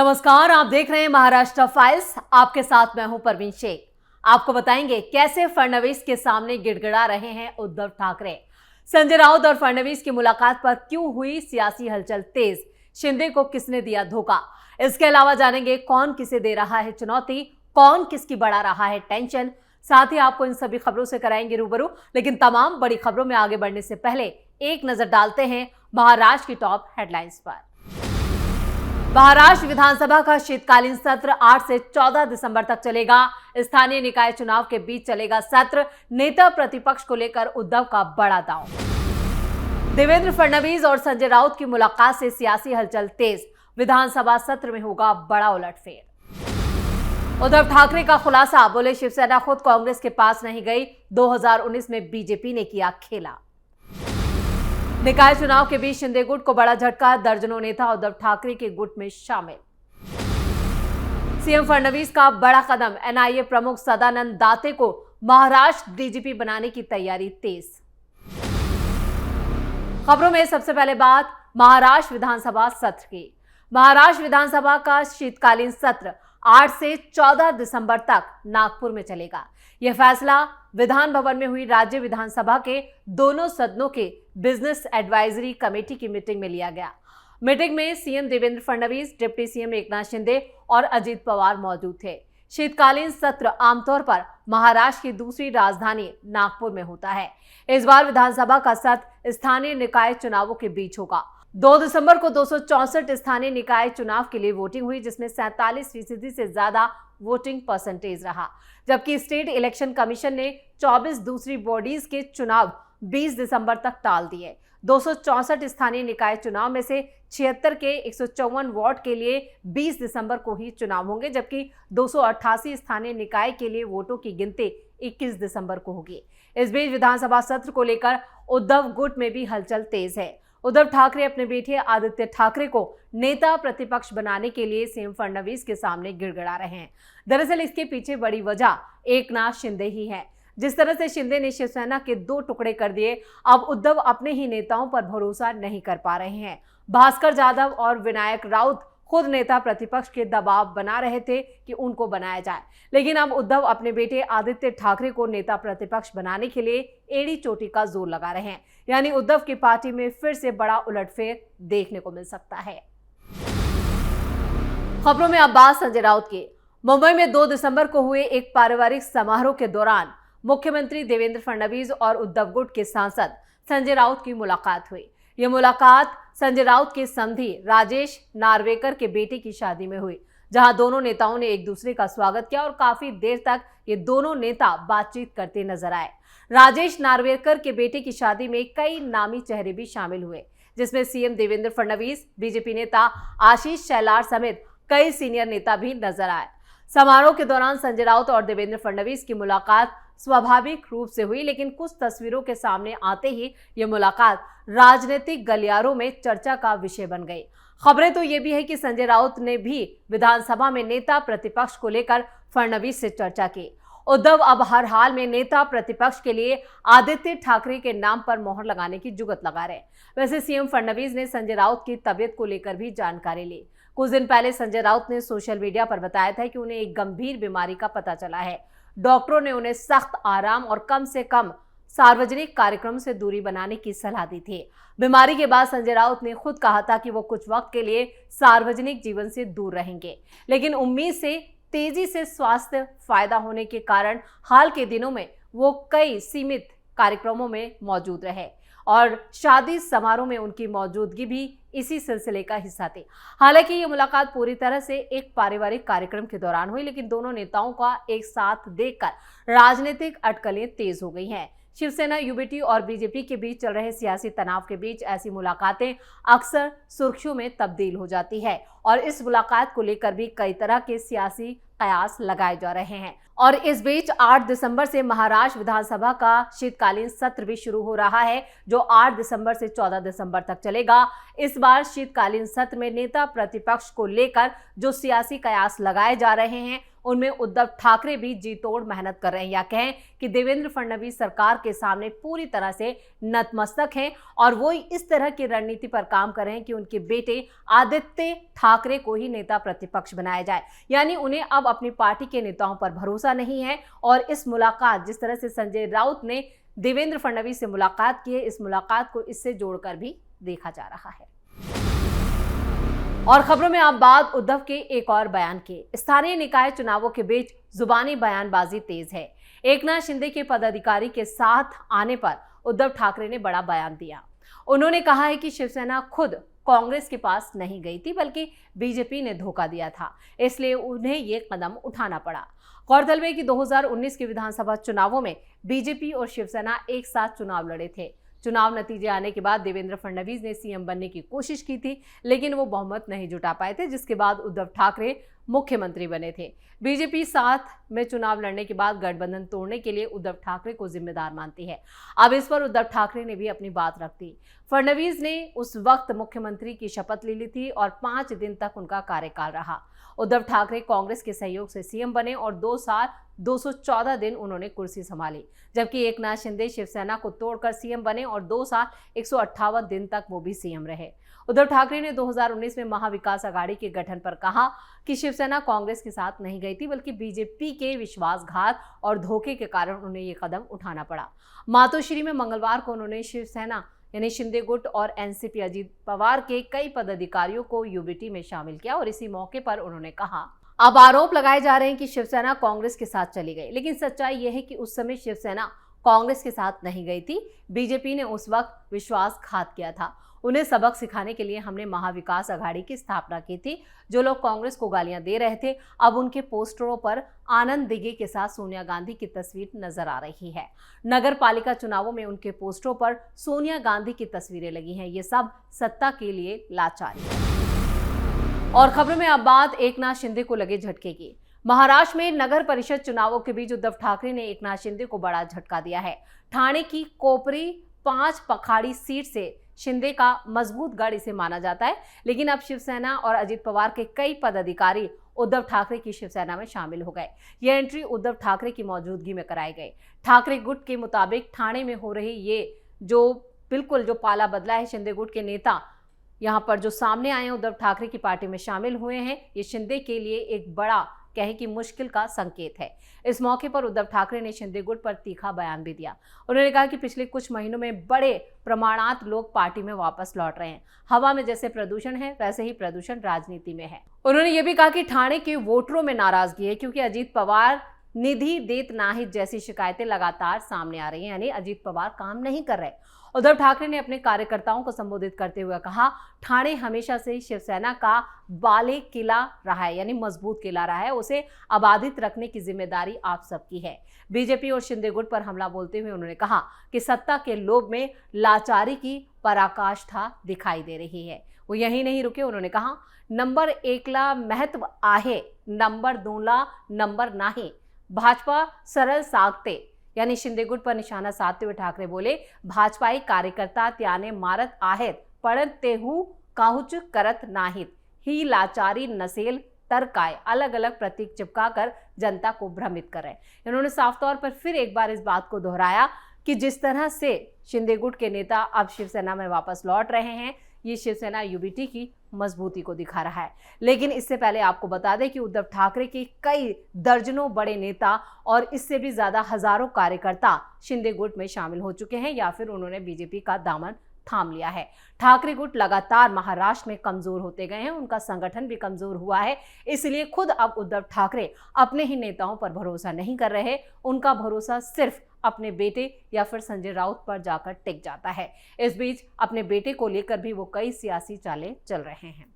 नमस्कार, आप देख रहे हैं महाराष्ट्र फाइल्स। आपके साथ मैं हूं परवीन शेख। आपको बताएंगे कैसे फडणवीस के सामने गिड़गिड़ा रहे हैं उद्धव ठाकरे। संजय राउत और फडणवीस की मुलाकात पर क्यों हुई सियासी हलचल तेज, शिंदे को किसने दिया धोखा। इसके अलावा जानेंगे कौन किसे दे रहा है चुनौती, कौन किसकी बढ़ा रहा है टेंशन। साथ ही आपको इन सभी खबरों से कराएंगे रूबरू। लेकिन तमाम बड़ी खबरों में आगे बढ़ने से पहले एक नजर डालते हैं महाराष्ट्र की टॉप हेडलाइंस पर। महाराष्ट्र विधानसभा का शीतकालीन सत्र 8 से 14 दिसंबर तक चलेगा। स्थानीय निकाय चुनाव के बीच चलेगा सत्र। नेता प्रतिपक्ष को लेकर उद्धव का बड़ा दांव। देवेंद्र फडणवीस और संजय राउत की मुलाकात से सियासी हलचल तेज। विधानसभा सत्र में होगा बड़ा उलटफेर। उद्धव ठाकरे का खुलासा, बोले शिवसेना खुद कांग्रेस के पास नहीं गई, 2019 में बीजेपी ने किया खेला। निकाय चुनाव के बीच शिंदे गुट को बड़ा झटका, दर्जनों नेता उद्धव ठाकरे के गुट में शामिल। सीएम फडणवीस का बड़ा कदम, एनआईए प्रमुख सदानंद दाते को महाराष्ट्र डीजीपी बनाने की तैयारी तेज। खबरों में सबसे पहले बात महाराष्ट्र विधानसभा सत्र की। महाराष्ट्र विधानसभा का शीतकालीन सत्र 8 से 14 दिसंबर तक नागपुर में चलेगा। यह फैसला विधान भवन में हुई राज्य विधानसभा के दोनों सदनों के बिजनेस एडवाइजरी कमेटी की मीटिंग में लिया गया। मीटिंग में CM Devendra Fadnavis, deputy CM Eknath Shinde और अजित पवार मौजूद थे। शीतकालीन सत्र आमतौर पर महाराष्ट्र की दूसरी राजधानी नागपुर में होता है। इस बार विधानसभा का सत्र स्थानीय निकाय चुनावों के बीच होगा। 2 दिसंबर को 264 स्थानीय निकाय चुनाव के लिए वोटिंग हुई, जिसमें 47% से ज्यादा वोटिंग परसेंटेज रहा। जबकि स्टेट इलेक्शन कमीशन ने 24 दूसरी बॉडीज के चुनाव 20 दिसंबर तक टाल दिए। 264 स्थानीय निकाय चुनाव में से 76 के 154 वार्ड के लिए 20 दिसंबर को ही चुनाव होंगे, जबकि 288 स्थानीय निकाय के लिए वोटों की गिनती 21 दिसंबर को होगी। इस बीच विधानसभा सत्र को लेकर उद्धव गुट में भी हलचल तेज है। उद्धव ठाकरे अपने बेटे आदित्य ठाकरे को नेता प्रतिपक्ष बनाने के लिए सीएम फडणवीस के सामने गिड़गिड़ा रहे हैं। दरअसल इसके पीछे बड़ी वजह एकनाथ शिंदे ही है। जिस तरह से शिंदे ने शिवसेना के 2 टुकड़े कर दिए, अब उद्धव अपने ही नेताओं पर भरोसा नहीं कर पा रहे हैं। भास्कर जाधव और विनायक राउत खुद नेता प्रतिपक्ष के दबाव बना रहे थे कि उनको बनाया जाए, लेकिन अब उद्धव अपने बेटे आदित्य ठाकरे को नेता प्रतिपक्ष बनाने के लिए एड़ी चोटी का जोर लगा रहे हैं। यानी उद्धव की पार्टी में फिर से बड़ा उलटफेर देखने को मिल सकता है। खबरों में अब बात संजय राउत की। मुंबई में 2 दिसंबर को हुए एक पारिवारिक समारोह के दौरान मुख्यमंत्री देवेंद्र फडणवीस और उद्धव गुट के सांसद संजय राउत की मुलाकात हुई। यह मुलाकात संजय राउत के समधी राजेश नार्वेकर के बेटे की शादी में हुई, जहां दोनों नेताओं ने एक दूसरे का स्वागत किया और काफी देर तक ये दोनों नेता बातचीत करते नजर आए। राजेश नार्वेकर के बेटे की शादी में कई नामी चेहरे भी शामिल हुए, जिसमें सीएम देवेंद्र फडणवीस, बीजेपी नेता आशीष शेलार समेत कई सीनियर नेता भी नजर आए। समारोह के दौरान संजय राउत और देवेंद्र फडणवीस की मुलाकात स्वाभाविक रूप से हुई, लेकिन कुछ तस्वीरों के सामने आते ही यह मुलाकात राजनीतिक गलियारों में चर्चा का विषय बन गई। खबरें तो ये भी है कि संजय राउत ने भी विधानसभा में नेता प्रतिपक्ष को लेकर फडणवीस से चर्चा की। उद्धव अब हर हाल में नेता प्रतिपक्ष के लिए आदित्य ठाकरे के नाम पर मोहर लगाने की जुगत लगा रहे। वैसे सीएम फडणवीस ने संजय राउत की तबीयत को लेकर भी जानकारी ली। कुछ दिन पहले संजय राउत ने सोशल मीडिया पर बताया था कि उन्हें एक गंभीर बीमारी का पता चला है। डॉक्टरों ने उन्हें सख्त आराम और कम से कम सार्वजनिक कार्यक्रम से दूरी बनाने की सलाह दी थी। बीमारी के बाद संजय राउत ने खुद कहा था कि वो कुछ वक्त के लिए सार्वजनिक जीवन से दूर रहेंगे, लेकिन उम्मीद से तेजी से स्वास्थ्य फायदा होने के कारण हाल के दिनों में वो कई सीमित कार्यक्रमों में मौजूद रहे और शादी समारोह में उनकी मौजूदगी भी इसी सिलसिले का हिस्सा थी। हालांकि ये मुलाकात पूरी तरह से एक पारिवारिक कार्यक्रम के दौरान हुई, लेकिन दोनों नेताओं का एक साथ देखकर राजनीतिक अटकलें तेज हो गई हैं। शिवसेना, यूबीटी और बीजेपी के बीच चल रहे सियासी तनाव के बीच ऐसी मुलाकातें अक्सर सुर्खियों में तब्दील हो जाती है और इस मुलाकात को लेकर भी कई तरह के सियासी कयास लगाए जा रहे हैं और इस बीच 8 दिसंबर से महाराष्ट्र विधानसभा का शीतकालीन सत्र भी शुरू हो रहा है, जो 8 दिसंबर से 14 दिसंबर तक चलेगा। इस बार शीतकालीन सत्र में नेता प्रतिपक्ष को लेकर जो सियासी कयास लगाए जा रहे हैं, उनमें उद्धव ठाकरे भी जी तोड़ मेहनत कर रहे हैं, या कहें कि देवेंद्र फडणवीस सरकार के सामने पूरी तरह से नतमस्तक हैं और वो इस तरह की रणनीति पर काम कर रहे हैं कि उनके बेटे आदित्य ठाकरे को ही नेता प्रतिपक्ष बनाया जाए। यानी उन्हें अब अपनी पार्टी के नेताओं पर भरोसा नहीं है। और इस मुलाकात, जिस तरह से संजय राउत ने देवेंद्र फडणवीस से मुलाकात की है, इस मुलाकात को इससे जोड़कर भी देखा जा रहा है। और खबरों में आप बात उद्धव के एक और बयान के। स्थानीय निकाय चुनावों के बीच जुबानी बयानबाजी तेज है। एकनाथ शिंदे के पदाधिकारी के साथ आने पर उद्धव ठाकरे ने बड़ा बयान दिया। उन्होंने कहा है कि शिवसेना खुद कांग्रेस के पास नहीं गई थी, बल्कि बीजेपी ने धोखा दिया था, इसलिए उन्हें ये कदम उठाना पड़ा। गौरतलब है कि 2019 के विधानसभा चुनावों में बीजेपी और शिवसेना एक साथ चुनाव लड़े थे। चुनाव नतीजे आने के बाद देवेंद्र फडणवीस ने सीएम बनने की कोशिश की थी, लेकिन वो बहुमत नहीं जुटा पाए थे, जिसके बाद उद्धव ठाकरे मुख्यमंत्री बने थे। बीजेपी साथ में चुनाव लड़ने के बाद गठबंधन तोड़ने के लिए उद्धव ठाकरे को जिम्मेदार मानती है। अब इस पर उद्धव ठाकरे ने भी अपनी बात रख दी। फडणवीस ने उस वक्त मुख्यमंत्री की शपथ ले ली थी और 5 दिन तक उनका कार्यकाल रहा। उद्धव ठाकरे कांग्रेस के सहयोग से सीएम बने और 2 साल 214 दिन उन्होंने कुर्सी संभाली, जबकि एकनाथ शिंदे शिवसेना को तोड़कर सीएम बने और 2 साल 158 दिन तक वो भी सीएम रहे। उद्धव ठाकरे ने 2019 में महाविकास आघाड़ी के गठन पर कहा कि शिवसेना कांग्रेस के साथ नहीं गई थी, बल्कि बीजेपी के विश्वासघात और धोखे के कारण उन्हें ये कदम उठाना पड़ा। मातोश्री में मंगलवार को उन्होंने शिवसेना यानी शिंदे गुट और एनसीपी अजीत पवार के कई पदाधिकारियों को यूबीटी में शामिल किया और इसी मौके पर उन्होंने कहा, अब आरोप लगाए जा रहे हैं कि शिवसेना कांग्रेस के साथ चली गई, लेकिन सच्चाई यह है कि उस समय शिवसेना कांग्रेस के साथ नहीं गई थी। बीजेपी ने उस वक्त विश्वासघात किया था। उन्हें सबक सिखाने के लिए हमने महाविकास आघाड़ी की स्थापना की थी। जो लोग कांग्रेस को गालियां दे रहे थे, अब उनके पोस्टरों पर आनंद दिघे के साथ सोनिया गांधी की तस्वीर नजर आ रही है। नगर पालिका चुनावों में उनके पोस्टरों पर सोनिया गांधी की तस्वीरें लगी हैं। ये सब सत्ता के लिए लाचारी है। और खबरों में अब बात एकनाथ शिंदे को लगे झटके की। महाराष्ट्र में नगर परिषद चुनावों के बीच उद्धव ठाकरे ने एकनाथ शिंदे को बड़ा झटका दिया है। ठाणे की कोपरी 5 पखाड़ी सीट से शिंदे का मजबूत गढ़ इसे माना जाता है, लेकिन अब शिवसेना और अजीत पवार के कई पदाधिकारी उद्धव ठाकरे की शिवसेना में शामिल हो गए। यह एंट्री उद्धव ठाकरे की मौजूदगी में कराई गई। ठाकरे गुट के मुताबिक ठाणे में हो रही ये जो पाला बदला है, शिंदे गुट के नेता यहाँ पर जो सामने आए हैं, उद्धव ठाकरे की पार्टी में शामिल हुए हैं, ये शिंदे के लिए एक बड़ा कहें कि मुश्किल का संकेत है। इस मौके पर उद्धव ठाकरे ने शिंदे गुट पर तीखा बयान भी दिया। उन्होंने कहा कि पिछले कुछ महीनों में बड़े प्रमाणात लोग पार्टी में वापस लौट रहे हैं। हवा में जैसे प्रदूषण है, वैसे ही प्रदूषण राजनीति में है। उन्होंने ये भी कहा कि ठाणे के वोटरों में नाराजगी है, क्योंकि अजीत पवार निधि देत नाहित जैसी शिकायतें लगातार सामने आ रही हैं, यानी अजीत पवार काम नहीं कर रहे। उद्धव ठाकरे ने अपने कार्यकर्ताओं को संबोधित करते हुए कहा, ठाणे हमेशा से शिवसेना का बाले किला रहा है, यानी मजबूत किला रहा है। उसे आबादित रखने की जिम्मेदारी आप सबकी है। बीजेपी और शिंदे गुट पर हमला बोलते हुए उन्होंने कहा कि सत्ता के लोभ में लाचारी की पराकाष्ठा दिखाई दे रही है। वो यही नहीं रुके, उन्होंने कहा, नंबर 1ला महत्व आहे, नंबर 2ला नंबर नाही। भाजपा सरळ सांगते, यानी शिंदे गुट पर निशाना साधते हुए ठाकरे बोले, भाजपाई कार्यकर्ता त्याने मारत आहेत, पण तेहू काहूच करत नाहीत। ही लाचारी नसेल तर काय। अलग अलग प्रतीक चिपकाकर जनता को भ्रमित कर रहे। इन्होंने साफ तौर पर फिर एक बार इस बात को दोहराया कि जिस तरह से शिंदे गुट के नेता अब शिवसेना में वापस लौट रहे हैं, ये शिवसेना यूबीटी की मजबूती को दिखा रहा है। लेकिन इससे पहले आपको बता दें कि उद्धव ठाकरे के कई दर्जनों बड़े नेता और इससे भी ज्यादा हजारों कार्यकर्ता शिंदे गुट में शामिल हो चुके हैं या फिर उन्होंने बीजेपी का दामन थाम लिया है। ठाकरे गुट लगातार महाराष्ट्र में कमजोर होते गए हैं, उनका संगठन भी कमजोर हुआ है। इसलिए खुद अब उद्धव ठाकरे अपने ही नेताओं पर भरोसा नहीं कर रहे। उनका भरोसा सिर्फ अपने बेटे या फिर संजय राउत पर जाकर टिक जाता है। इस बीच अपने बेटे को लेकर भी वो कई सियासी चालें चल रहे हैं।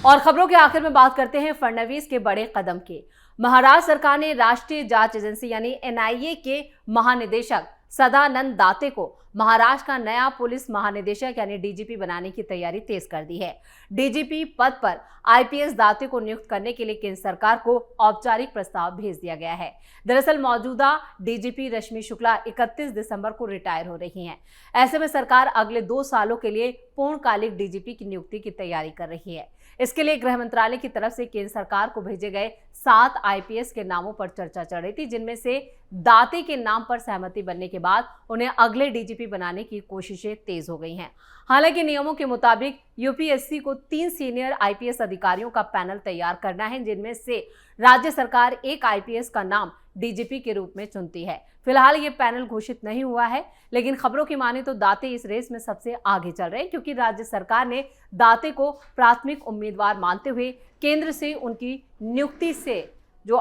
और खबरों के आखिर में बात करते हैं फडणवीस के बड़े कदम की। महाराष्ट्र सरकार ने राष्ट्रीय जांच एजेंसी यानी एनआईए के महानिदेशक सदानंद दाते को महाराष्ट्र का नया पुलिस महानिदेशक यानी डीजीपी बनाने की तैयारी तेज कर दी है। डीजीपी पद पर आईपीएस दाते को नियुक्त करने के लिए केंद्र सरकार को औपचारिक प्रस्ताव भेज दिया गया है। दरअसल मौजूदा डीजीपी रश्मि शुक्ला 31 दिसंबर को रिटायर हो रही हैं। ऐसे में सरकार अगले 2 सालों के लिए पूर्णकालिक डीजीपी की नियुक्ति की तैयारी कर रही है। इसके लिए गृह मंत्रालय की तरफ से केंद्र सरकार को भेजे गए 7 आईपीएस के नामों पर चर्चा चल रही थी, जिनमें से दाते के नाम पर सहमति बनने के बाद उन्हें अगले डीजीपी बनाने की कोशिशें तेज हो गई हैं। हालांकि नियमों के मुताबिक यूपीएससी को 3 सीनियर आईपीएस अधिकारियों का पैनल तैयार करना है, जिनमें से राज्य सरकार एक आईपीएस का नाम डीजीपी के रूप में चुनती है। फिलहाल ये पैनल घोषित नहीं हुआ है, लेकिन खबरों की माने तो दाते इस रेस में सबसे आगे चल रहे हैं, क्योंकि राज्य सरकार ने दाते को प्राथमिक उम्मीदवार मानते हुए केंद्र से उनकी नियुक्ति से जो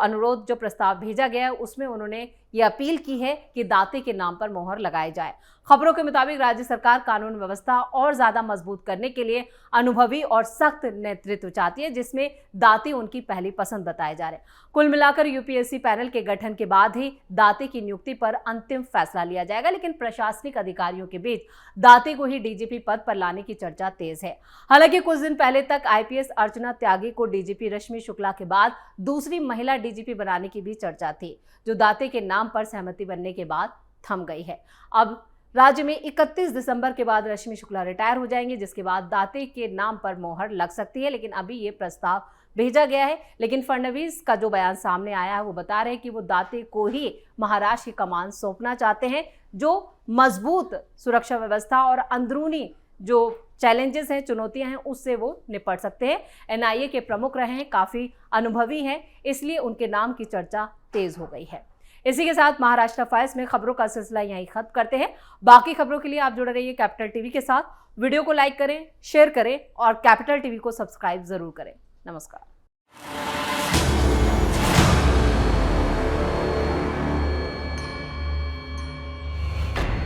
प्रस्ताव भेजा गया है उसमें उन्होंने ये अपील की है कि दाते के नाम पर मोहर लगाई जाए। खबरों के मुताबिक राज्य सरकार कानून व्यवस्था और ज्यादा मजबूत करने के लिए अनुभवी और सख्त नेतृत्व चाहती है, जिसमें दाते उनकी पहली पसंद बताए जा रहे हैं। कुल मिलाकर यूपीएससी पैनल के गठन के बाद ही दाते की नियुक्ति पर अंतिम फैसला लिया जाएगा, लेकिन प्रशासनिक अधिकारियों के बीच दाते को ही डीजीपी पद पर लाने की चर्चा तेज है। हालांकि कुछ दिन पहले तक आईपीएस अर्चना त्यागी को डीजीपी रश्मि शुक्ला के बाद दूसरी महिला डीजीपी बनाने की भी चर्चा थी, जो दाते के नाम पर सहमति बनने के बाद थम गई है। अब राज्य में 31 दिसंबर के बाद रश्मि शुक्ला रिटायर हो जाएंगे, जिसके बाद दाते के नाम पर मोहर लग सकती है, लेकिन अभी ये प्रस्ताव भेजा गया है। लेकिन फडणवीस का जो बयान सामने आया है वो बता रहे हैं कि वो दाते को ही महाराष्ट्र की कमान सौंपना चाहते हैं, जो मजबूत सुरक्षा व्यवस्था और अंदरूनी जो चैलेंजेस हैं, चुनौतियां हैं, उससे वो निपट सकते हैं। एनआईए के प्रमुख रहे हैं, काफी अनुभवी हैं, इसलिए उनके नाम की चर्चा तेज हो गई है। इसी के साथ महाराष्ट्र फाइल्स में खबरों का सिलसिला यहीं खत्म करते हैं। बाकी खबरों के लिए आप जुड़े रहिए कैपिटल टीवी के साथ। वीडियो को लाइक करें, शेयर करें और कैपिटल टीवी को सब्सक्राइब जरूर करें। नमस्कार।